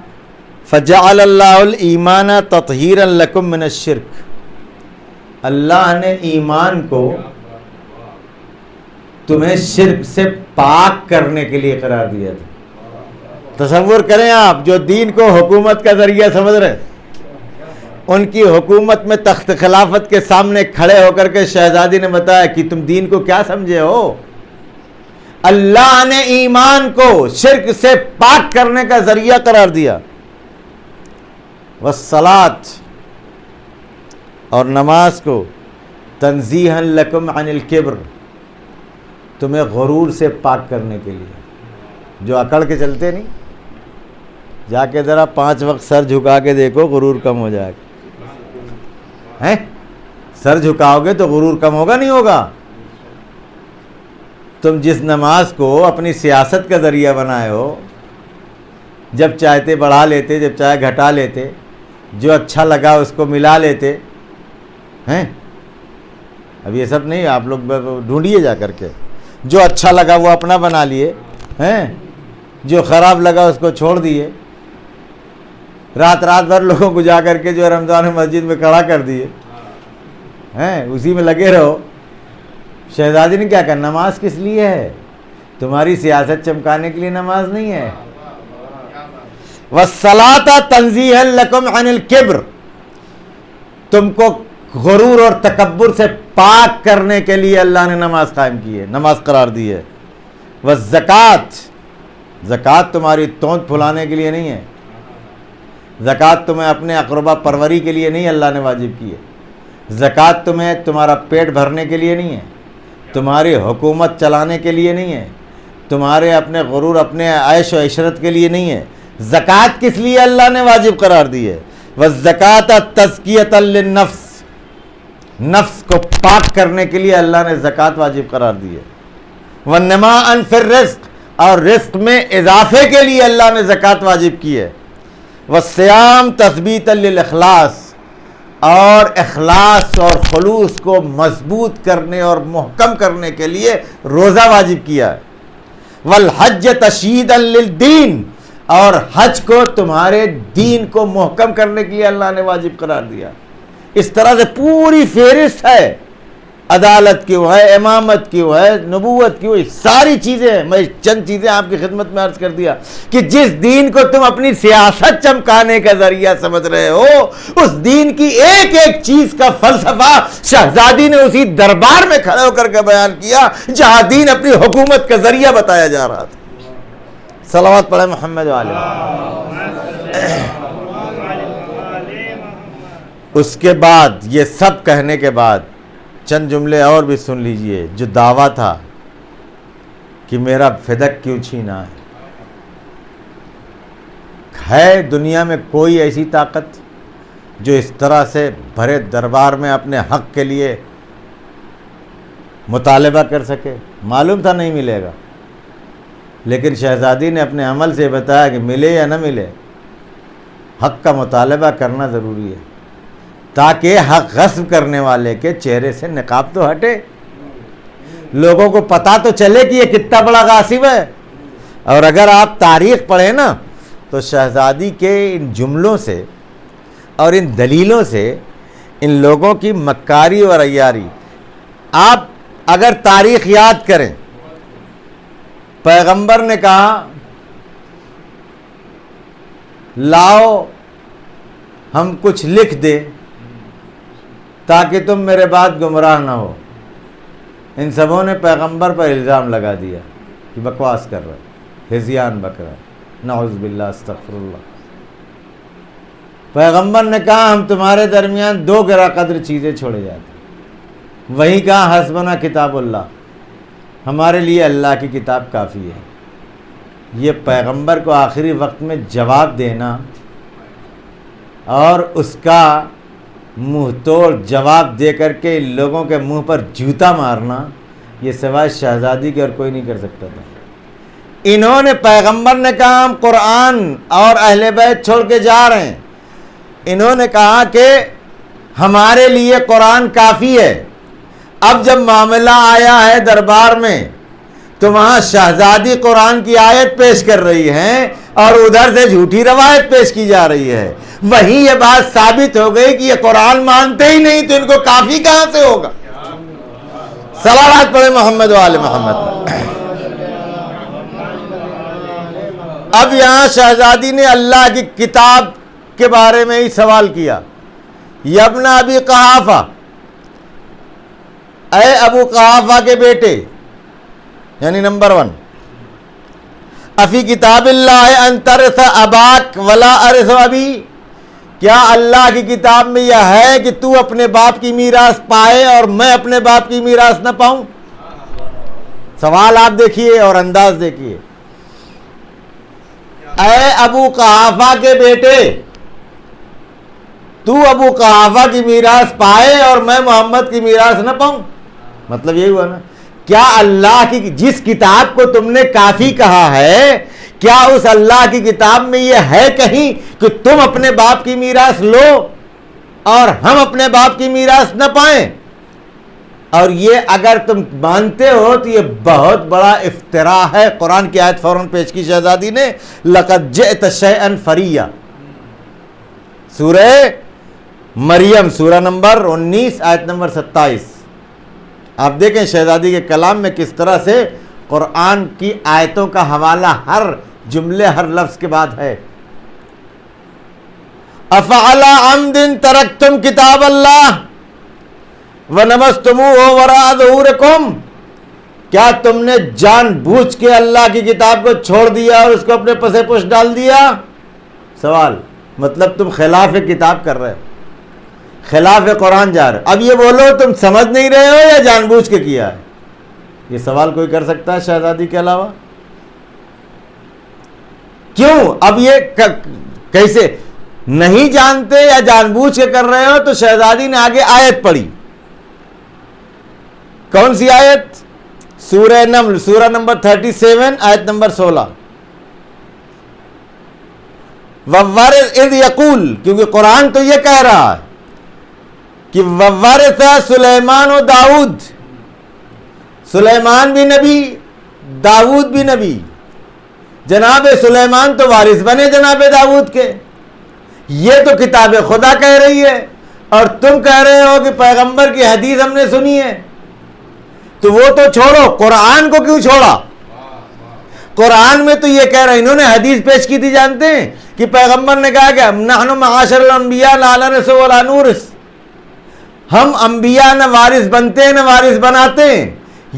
فجعل اللہ الایمان تطہیرا لکم من الشرک، اللہ نے ایمان کو تمہیں شرک سے پاک کرنے کے لیے قرار دیا تھا۔ تصور کریں آپ، جو دین کو حکومت کا ذریعہ سمجھ رہے، ان کی حکومت میں تخت خلافت کے سامنے کھڑے ہو کر کے شہزادی نے بتایا کہ تم دین کو کیا سمجھے ہو؟ اللہ نے ایمان کو شرک سے پاک کرنے کا ذریعہ قرار دیا۔ والصلاۃ، اور نماز کو تنزیہا لکم عن الکبر، تمہیں غرور سے پاک کرنے کے لیے۔ جو اکڑ کے چلتے نہیں، جا کے ذرا 5 وقت سر جھکا کے دیکھو، غرور کم ہو جائے گا۔ سر جھکاؤ گے تو غرور کم ہوگا نہیں ہوگا؟ تم جس نماز کو اپنی سیاست کا ذریعہ بنائے ہو، جب چاہتے بڑھا لیتے، جب چاہے گھٹا لیتے، جو اچھا لگا اس کو ملا لیتے ہیں۔ اب یہ سب نہیں، آپ لوگ ڈھونڈیے جا کر کے، جو اچھا لگا وہ اپنا بنا لیے ہیں، جو خراب لگا اس کو چھوڑ دیے، رات بھر لوگوں کو جا کر کے جو رمضان مسجد میں کھڑا کر دیے ہیں، اسی میں لگے رہو۔ شہزادی نے کیا کہا؟ نماز کس لیے ہے؟ تمہاری سیاست چمکانے کے لیے نماز نہیں ہے۔ والصلاۃ تنزیہا لکم عن الکبر، تم کو غرور اور تکبر سے پاک کرنے کے لیے اللہ نے نماز قائم کی ہے، نماز قرار دی ہے۔ والزکوٰۃ، زکوٰۃ تمہاری توند پھلانے کے لیے نہیں ہے، زکوٰۃ تمہیں اپنے اقربا پروری کے لیے نہیں اللہ نے واجب کی ہے، زکوٰۃ تمہیں تمہارا پیٹ بھرنے کے لیے نہیں ہے، تمہاری حکومت چلانے کے لیے نہیں ہے، تمہارے اپنے غرور، اپنے عیش و عشرت کے لیے نہیں ہے۔ زکوٰۃ کس لیے اللہ نے واجب قرار دی ہے؟ والزکوٰۃ تزکیۃ للنفس، نفس کو پاک کرنے کے لیے اللہ نے زکوٰۃ واجب قرار دی ہے۔ والنماء فی الرزق، اور رزق میں اضافے کے لیے اللہ نے زکوٰۃ واجب کی ہے۔ والصیام تثبیتا للاخلاص، اور اخلاص اور خلوص کو مضبوط کرنے اور محکم کرنے کے لیے روزہ واجب کیا ہے۔ والحج تشییدا للدین، اور حج کو تمہارے دین کو محکم کرنے کے لیے اللہ نے واجب قرار دیا۔ اس طرح سے پوری فہرست ہے، عدالت کیوں ہے، امامت کیوں ہے، نبوت کیوں ہے، ساری چیزیں ہیں۔ میں چند چیزیں آپ کی خدمت میں عرض کر دیا کہ جس دین کو تم اپنی سیاست چمکانے کا ذریعہ سمجھ رہے ہو، اس دین کی ایک ایک چیز کا فلسفہ شہزادی نے اسی دربار میں کھڑے ہو کر کے بیان کیا جہاں دین اپنی حکومت کا ذریعہ بتایا جا رہا تھا۔ صلوات پڑھیں محمد علیہ۔ اس کے بعد یہ سب کہنے کے بعد چند جملے اور بھی سن لیجئے۔ جو دعویٰ تھا کہ میرا فدق کیوں چھینا ہے دنیا میں کوئی ایسی طاقت جو اس طرح سے بھرے دربار میں اپنے حق کے لیے مطالبہ کر سکے؟ معلوم تھا نہیں ملے گا، لیکن شہزادی نے اپنے عمل سے بتایا کہ ملے یا نہ ملے، حق کا مطالبہ کرنا ضروری ہے، تاکہ حق غصب کرنے والے کے چہرے سے نقاب تو ہٹے، لوگوں کو پتہ تو چلے کہ یہ کتنا بڑا غاصب ہے۔ اور اگر آپ تاریخ پڑھیں نا تو شہزادی کے ان جملوں سے اور ان دلیلوں سے ان لوگوں کی مکاری اور عیاری، آپ اگر تاریخ یاد کریں، پیغمبر نے کہا لاؤ ہم کچھ لکھ دیں، تاکہ تم میرے بعد گمراہ نہ ہو۔ ان سبوں نے پیغمبر پر الزام لگا دیا کہ بکواس کر رہا ہے، ہذیان بک رہا ہے، نعوذ باللہ، استغفر اللہ۔ پیغمبر نے کہا ہم تمہارے درمیان 2 گراں قدر چیزیں چھوڑے جاتے ہیں۔ وہی کہا حسبنا کتاب اللہ، ہمارے لیے اللہ کی کتاب کافی ہے۔ یہ پیغمبر کو آخری وقت میں جواب دینا اور اس کا منہ توڑ جواب دے کر کے لوگوں کے منہ پر جوتا مارنا، یہ سوائے شہزادی کے اور کوئی نہیں کر سکتا تھا۔ انہوں نے، پیغمبر نے کہا ہم قرآن اور اہل بیت چھوڑ کے جا رہے ہیں، انہوں نے کہا کہ ہمارے لیے قرآن کافی ہے۔ اب جب معاملہ آیا ہے دربار میں تو وہاں شہزادی قرآن کی آیت پیش کر رہی ہیں اور ادھر سے جھوٹی روایت پیش کی جا رہی ہے۔ وہیں یہ بات ثابت ہو گئی کہ یہ قرآن مانتے ہی نہیں تو ان کو کافی کہاں سے ہوگا؟ صلوات پڑھے محمد و آل محمد۔ اب یہاں شہزادی نے اللہ کی کتاب کے بارے میں ہی سوال کیا، یبن ابی قحافہ، اے ابو قحافہ کے بیٹے، یعنی نمبر 1، افی کتاب اللہ ان ترث اباک ولا ارث ابی، کیا اللہ کی کتاب میں یہ ہے کہ تو اپنے باپ کی میراث پائے اور میں اپنے باپ کی میراث نہ پاؤں؟ سوال آپ دیکھیے اور انداز دیکھیے۔ اے ابو قحافہ کے بیٹے، تو ابو قحافہ کی میراث پائے اور میں محمد کی میراث نہ پاؤں؟ مطلب یہی ہوا نا، کیا اللہ کی جس کتاب کو تم نے کافی کہا ہے، کیا اس اللہ کی کتاب میں یہ ہے کہیں کہ تم اپنے باپ کی میراث لو اور ہم اپنے باپ کی میراث نہ پائیں؟ اور یہ اگر تم مانتے ہو تو یہ بہت بڑا افتراء ہے۔ قرآن کی آیت فوراً پیش کی شہزادی نے، لقد جئت شیئا فریا، سورہ مریم، سورہ نمبر 19 آیت نمبر 27۔ آپ دیکھیں شہزادی کے کلام میں کس طرح سے قرآن کی آیتوں کا حوالہ ہر جملے، ہر لفظ کے بعد ہے۔ افعلی عمد ترکتم کتاب اللہ ونبذتموہ وراء ظہورکم، کیا تم نے جان بوجھ کے اللہ کی کتاب کو چھوڑ دیا اور اس کو اپنے پسے پشت ڈال دیا؟ سوال، مطلب تم خلاف کتاب کر رہے ہو، خلاف قرآن جا رہے ہو۔ اب یہ بولو تم سمجھ نہیں رہے ہو یا جان بوجھ کے کیا ہے؟ یہ سوال کوئی کر سکتا ہے شہزادی کے علاوہ؟ کیوں؟ اب یہ کیسے نہیں جانتے یا جان بوجھ کے کر رہے ہو؟ تو شہزادی نے آگے آیت پڑھی، کون سی آیت؟ سورہ نمل، سورہ نمبر 37 آیت نمبر 16۔ وَوَّرِثْ اِذْ یقول، کیونکہ قرآن تو یہ کہہ رہا ہے کہ وَوَّرِثَ سلیمان و داؤد، سلیمان بھی نبی، داؤد بھی نبی۔ جناب سلیمان تو وارث بنے جناب داؤد کے، یہ تو کتاب خدا کہہ رہی ہے اور تم کہہ رہے ہو کہ پیغمبر کی حدیث ہم نے سنی ہے۔ تو وہ تو چھوڑو، قرآن کو کیوں چھوڑا؟ قرآن میں تو یہ کہہ رہے ہیں، انہوں نے حدیث پیش کی تھی، جانتے ہیں کہ پیغمبر نے کہا کہ نحن معاشر الانبیاء لا نرث ولا نورث، ہم انبیاء نہ وارث بنتے ہیں نہ وارث بناتے ہیں۔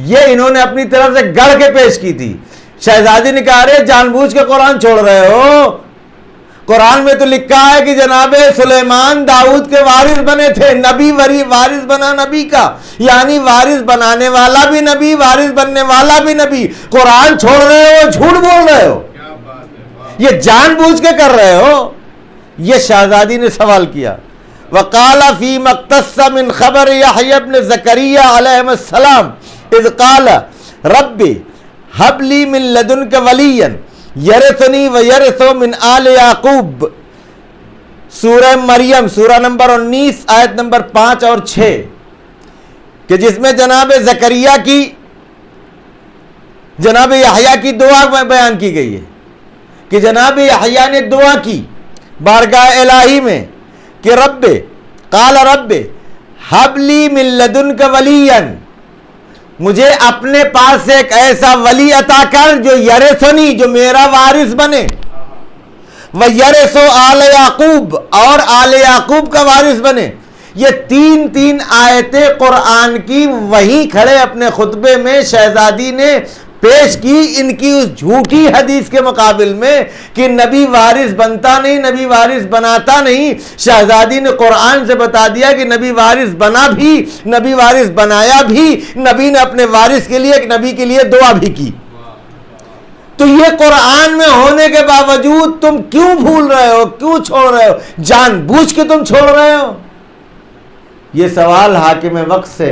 یہ انہوں نے اپنی طرف سے گڑھ کے پیش کی تھی۔ شہزادی نے کہا رہے جان بوجھ کے قرآن چھوڑ رہے ہو، قرآن میں تو لکھا ہے کہ جناب سلیمان داؤد کے وارث بنے تھے، نبی وارث بنا نبی کا، یعنی وارث بنانے والا بھی نبی، وارث بننے والا بھی نبی۔ قرآن چھوڑ رہے ہو، جھوٹ بول رہے ہو، یہ جان بوجھ کے کر رہے ہو۔ یہ شہزادی نے سوال کیا۔ وقال فی مقتص من خبر یحیی بن زکریا علیہ السلام اذ قال رب ہب لی من لدنک ولیا یرثنی ویرث من آل یعقوب، سورہ مریم، سورہ نمبر 19 آیت نمبر 5 اور 6، کہ جس میں جناب زکریا کی، جناب یحییٰ کی دعا بیان کی گئی ہے کہ جناب یحییٰ نے دعا کی بارگاہ الہی میں کہ رب، قال رب ہب لی من لدنک ولیا، مجھے اپنے پاس سے ایک ایسا ولی عطا کر جو یرثنی، جو میرا وارث بنے، ویرث آل یعقوب، اور آل یعقوب کا وارث بنے۔ یہ تین آیتیں قرآن کی وہیں کھڑے اپنے خطبے میں شہزادی نے پیش کی، ان کی اس جھوٹی حدیث کے مقابل میں کہ نبی وارث بنتا نہیں، نبی وارث بناتا نہیں۔ شہزادی نے قرآن سے بتا دیا کہ نبی وارث بنا بھی، نبی وارث بنایا بھی، نبی نے اپنے وارث کے لیے ایک نبی کے لیے دعا بھی کی۔ تو یہ قرآن میں ہونے کے باوجود تم کیوں بھول رہے ہو، کیوں چھوڑ رہے ہو؟ جان بوجھ کے تم چھوڑ رہے ہو؟ یہ سوال حاکم وقت سے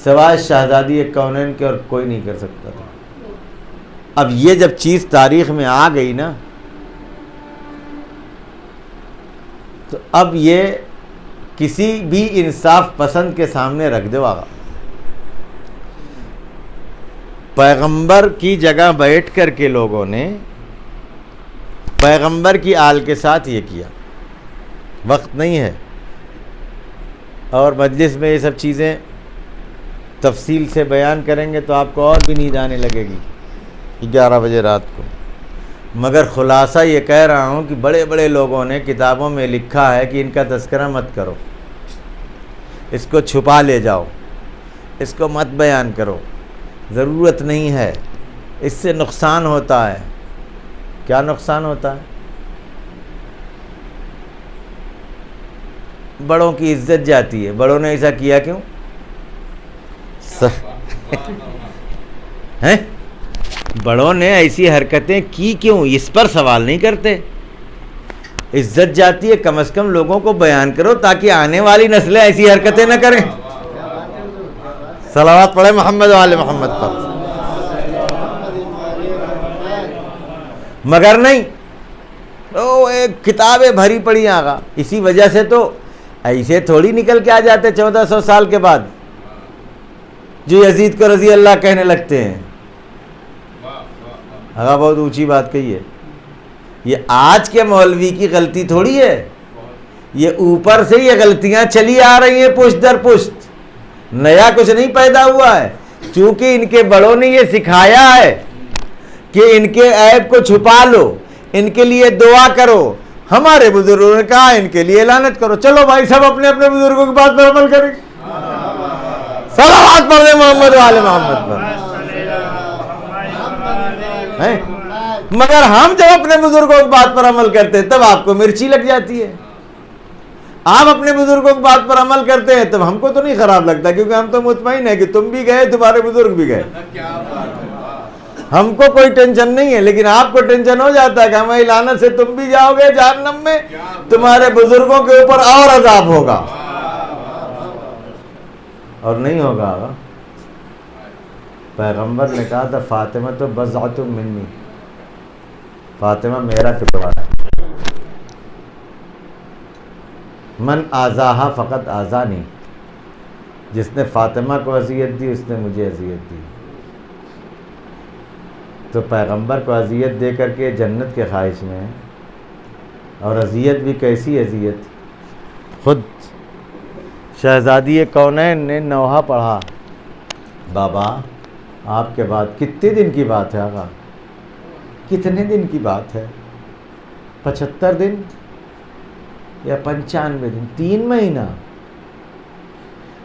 سوائے شہزادی کونین کے اور کوئی نہیں کر سکتا تھا۔ اب یہ جب چیز تاریخ میں آ گئی نا، تو اب یہ کسی بھی انصاف پسند کے سامنے رکھ دو۔ آگا پیغمبر کی جگہ بیٹھ کر کے لوگوں نے پیغمبر کی آل کے ساتھ یہ کیا۔ وقت نہیں ہے، اور مجلس میں یہ سب چیزیں تفصیل سے بیان کریں گے تو آپ کو اور بھی نیند آنے لگے گی 11 بجے رات کو۔ مگر خلاصہ یہ کہہ رہا ہوں کہ بڑے بڑے لوگوں نے کتابوں میں لکھا ہے کہ ان کا تذکرہ مت کرو، اس کو چھپا لے جاؤ، اس کو مت بیان کرو، ضرورت نہیں ہے، اس سے نقصان ہوتا ہے۔ کیا نقصان ہوتا ہے؟ بڑوں کی عزت جاتی ہے۔ بڑوں نے ایسا کیا کیوں؟ ہیں؟ بڑوں نے ایسی حرکتیں کی کیوں؟ اس پر سوال نہیں کرتے۔ عزت جاتی ہے، کم از کم لوگوں کو بیان کرو تاکہ آنے والی نسلیں ایسی حرکتیں نہ کریں۔ صلوات پڑھے محمد و آل محمد پر۔ مگر نہیں، ایک کتابیں بھری پڑی آگا۔ اسی وجہ سے تو ایسے تھوڑی نکل کے آ جاتے 1400 سال کے بعد جو یزید کو رضی اللہ کہنے لگتے ہیں۔ آگا بہت اونچی بات کہی ہے۔ یہ آج کے مولوی کی غلطی تھوڑی ہے، یہ اوپر سے یہ غلطیاں چلی آ رہی ہیں پشت در پشت، نیا کچھ نہیں پیدا ہوا ہے۔ چونکہ ان کے بڑوں نے یہ سکھایا ہے کہ ان کے عیب کو چھپا لو، ان کے لیے دعا کرو۔ ہمارے بزرگوں نے کہا ان کے لیے لعنت کرو۔ چلو بھائی سب اپنے اپنے بزرگوں کی بات پر عمل کریں۔ صلوات پڑھ دیں محمد و آل محمد پر۔ مگر ہم جب اپنے بزرگوں کی بات پر عمل کرتے ہیں تب آپ کو مرچی لگ جاتی ہے۔ آپ اپنے بزرگوں کی بات پر عمل کرتے ہیں تب ہم کو تو نہیں خراب لگتا، کیونکہ ہم تو مطمئن ہیں کہ تم بھی گئے، تمہارے بزرگ بھی گئے، ہم کو کوئی ٹینشن نہیں ہے۔ لیکن آپ کو ٹینشن ہو جاتا ہے کہ ہماری لعنت سے تم بھی جاؤ گے جہنم میں، تمہارے بزرگوں کے اوپر اور عذاب ہوگا۔ اور نہیں ہوگا۔ پیغمبر نے کہا تھا فاطمہ تو بضعۃ منی، فاطمہ میرا ٹکڑا ہے، من آذاہا فقط آذانی، جس نے فاطمہ کو اذیت دی اس نے مجھے اذیت دی۔ تو پیغمبر کو اذیت دے کر کے جنت کے خواہش میں، اور اذیت بھی کیسی اذیت؟ خود شہزادی کونین نے نوحہ پڑھا، بابا آپ کے بعد کتنے دن کی بات ہے آقا؟ کتنے دن کی بات ہے؟ 75 دن یا 95 دن؟ 3 مہینہ۔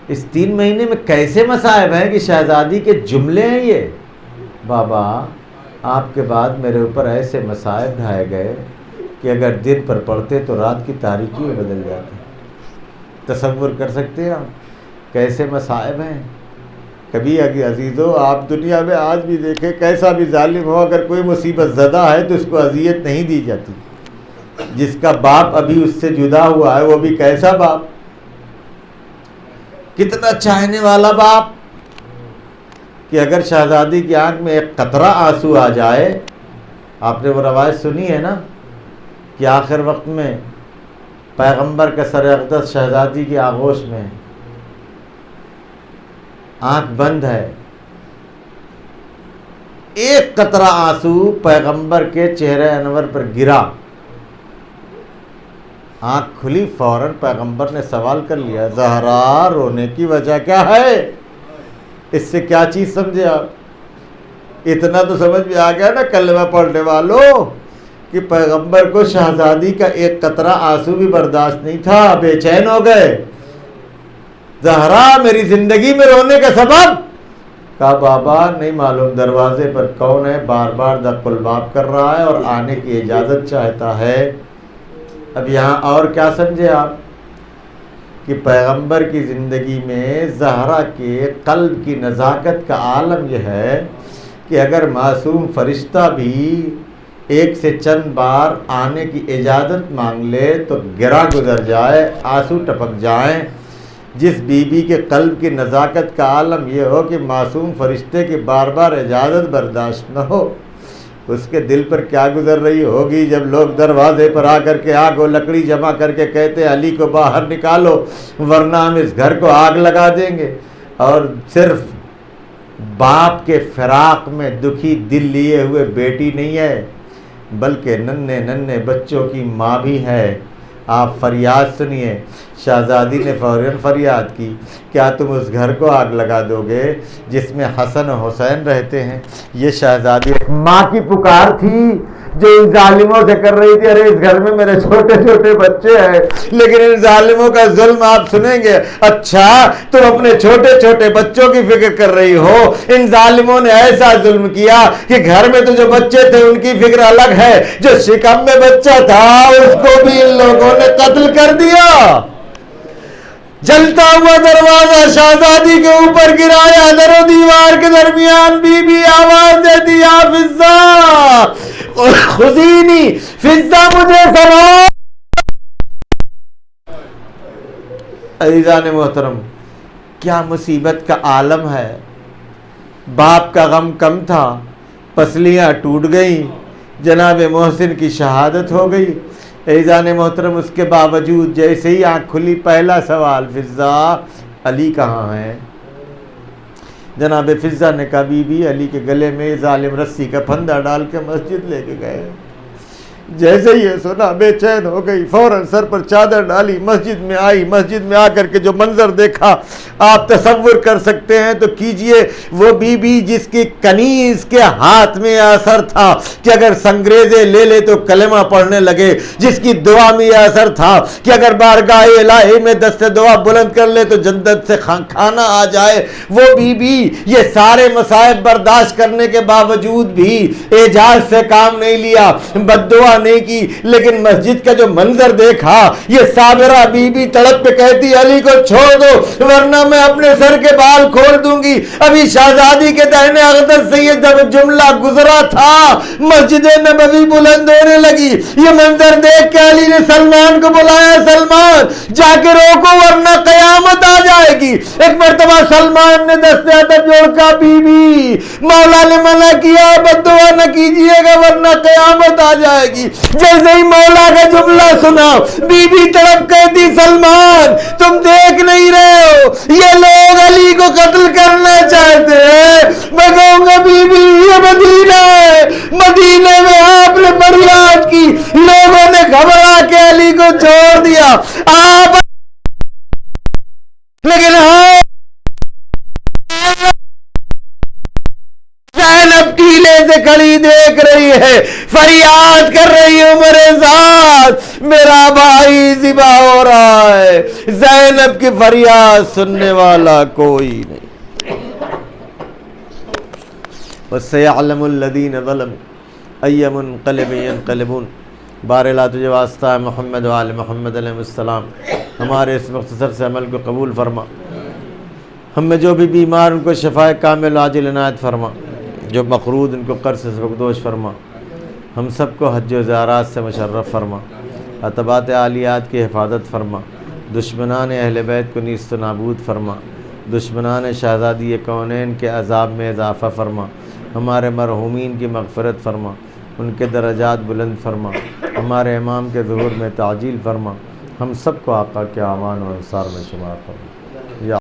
اس 3 مہینے میں کیسے مصائب ہیں کہ شہزادی کے جملے ہیں یہ؟ بابا آپ کے بعد میرے اوپر ایسے مصائب ڈھائے گئے کہ اگر دن پر پڑھتے تو رات کی تاریکی میں بدل جاتے۔ تصور کر سکتے ہیں آپ کیسے مصائب ہیں؟ کبھی عزیزو آپ دنیا میں آج بھی دیکھیں، کیسا بھی ظالم ہو اگر کوئی مصیبت زدہ ہے تو اس کو اذیت نہیں دی جاتی۔ جس کا باپ ابھی اس سے جدا ہوا ہے وہ بھی کیسا باپ، کتنا چاہنے والا باپ، کہ اگر شہزادی کی آنکھ میں ایک قطرہ آنسو آ جائے، آپ نے وہ روایت سنی ہے نا کہ آخر وقت میں پیغمبر کا سر اقدس شہزادی کی آغوش میں، آنکھ بند ہے، ایک قطرہ آنسو پیغمبر کے چہرے انور پر گرا، آنکھ کھلی، فوراً پیغمبر نے سوال کر لیا زہرا رونے کی وجہ کیا ہے؟ اس سے کیا چیز سمجھے آپ؟ اتنا تو سمجھ میں آ گیا نا کلمہ پڑھنے والوں کہ پیغمبر کو شہزادی کا ایک قطرہ آنسو بھی برداشت نہیں تھا، بے چین ہو گئے۔ زہرا میری زندگی میں رونے کا سبب؟ کہا بابا نہیں معلوم، دروازے پر کون ہے، بار بار دق الباب کر رہا ہے اور آنے کی اجازت چاہتا ہے۔ اب یہاں اور کیا سمجھے آپ کہ پیغمبر کی زندگی میں زہرا کے قلب کی نزاکت کا عالم یہ ہے کہ اگر معصوم فرشتہ بھی ایک سے چند بار آنے کی اجازت مانگ لے تو گرا گزر جائے، آنسو ٹپک جائیں۔ جس بی بی کے قلب کی نزاکت کا عالم یہ ہو کہ معصوم فرشتے کی بار بار اجازت برداشت نہ ہو، اس کے دل پر کیا گزر رہی ہوگی جب لوگ دروازے پر آ کر کے آگ و لکڑی جمع کر کے کہتے علی کو باہر نکالو ورنہ ہم اس گھر کو آگ لگا دیں گے، اور صرف باپ کے فراق میں دکھی دل لیے ہوئے بیٹی نہیں ہے بلکہ ننھے ننھے بچوں کی ماں بھی ہے۔ آپ فریاد سنیے، شہزادی نے فوراً فریاد کی، کیا تم اس گھر کو آگ لگا دو گے جس میں حسن و حسین رہتے ہیں؟ یہ شہزادی ماں کی پکار تھی جو ان ظالموں سے کر رہی تھی، ارے اس گھر میں میرے چھوٹے چھوٹے بچے ہیں، لیکن ان ظالموں کا ظلم آپ سنیں گے۔ اچھا تم اپنے چھوٹے چھوٹے بچوں کی فکر کر رہی ہو، ان ظالموں نے ایسا ظلم کیا کہ گھر میں تو جو بچے تھے ان کی فکر الگ ہے، جو شکم میں بچہ تھا اس کو بھی ان لوگوں نے قتل کر دیا۔ جلتا ہوا دروازہ شہزادی کے اوپر گرایا، در و دیوار کے درمیان بی بی آواز دیتی یا فضہ خذینی، فضہ مجھے سنو۔ عزیزان محترم، کیا مصیبت کا عالم ہے۔ باپ کا غم کم تھا، پسلیاں ٹوٹ گئیں، جناب محسن کی شہادت ہو گئی۔ عزیزان محترم، اس کے باوجود جیسے ہی آنکھ کھلی پہلا سوال، فضہ علی کہاں ہے؟ جناب فضہ نے کہا بی بی علی کے گلے میں ظالم رسی کا پھندا ڈال کے مسجد لے کے گئے۔ جیسے یہ سنا بے چین ہو گئی، فوراً سر پر چادر ڈالی، مسجد میں آئی۔ مسجد میں آ کر کے جو منظر دیکھا آپ تصور کر سکتے ہیں تو کیجئے۔ وہ بی بی جس کی کنیز کے ہاتھ میں اثر تھا کہ اگر سنگریزے لے لے تو کلمہ پڑھنے لگے، جس کی دعا میں یہ اثر تھا کہ اگر بارگاہ الہی میں دست دعا بلند کر لے تو جنت سے کھانا آ جائے، وہ بی بی یہ سارے مصائب برداشت کرنے کے باوجود بھی اعجاز سے کام نہیں لیا، بد دعا نہیں کی، لیکن مسجد کا جو منظر دیکھا، یہ صابرہ بی بی تڑپ پہ کہتی علی کو چھوڑ دو ورنہ میں اپنے سر کے بال کھول دوں گی۔ ابھی شہزادی کے دہنے اقدس سے یہ جب جملہ گزرا تھا، مسجد نبوی بلند ہونے لگی۔ یہ منظر دیکھ کے علی نے سلمان کو بلایا، سلمان جا کے روکو ورنہ قیامت آ جائے گی۔ ایک مرتبہ سلمان نے دست ادب جوڑ کر بی بی مولا نے منع کیا بد دعا نہ کیجیے گا ورنہ قیامت آ جائے گی۔ جیسے ہی مولا کا جملہ سنا، بی بی طرف کہتی سلمان تم دیکھ نہیں رہے ہو، یہ لوگ علی کو قتل کرنا چاہتے ہیں۔ میں کہوں گا بی بی یہ مدینہ ہے، مدینے میں آپ نے فریاد کی، لوگوں نے گھبرا کے علی کو چھوڑ دیا، آپ لیکن ہاں زینب ٹیلے سے کھڑی دیکھ رہی ہے، فریاد کر رہی ہوں میرے ساتھ، میرا بھائی ذبح ہو رہا ہے۔ زینب کی فریاد سننے والا کوئی نہیں۔ وَسَيَعْلَمُ الَّذِينَ ظَلَمُوا أَيَّ مُنقَلِبٍ يَنقَلِبُونَ۔ بار اللہ تجھے واسطہ ہے محمد و آل محمد علیہ السلام، ہمارے اس مختصر سے عمل کو قبول فرما۔ ہم میں جو بھی بیمار ان کو شفاء کامل عاجل عنایت فرما، جو مقروض ان کو قرض سے سبکدوش فرما، ہم سب کو حج و زیارات سے مشرف فرما، عتبات عالیات کی حفاظت فرما، دشمنان اہل بیت کو نیست و نابود فرما، دشمنان شہزادی کونین کے عذاب میں اضافہ فرما، ہمارے مرحومین کی مغفرت فرما، ان کے درجات بلند فرما، ہمارے امام کے ظہور میں تعجیل فرما، ہم سب کو آقا کے اعوان و انصار میں شمار فرما۔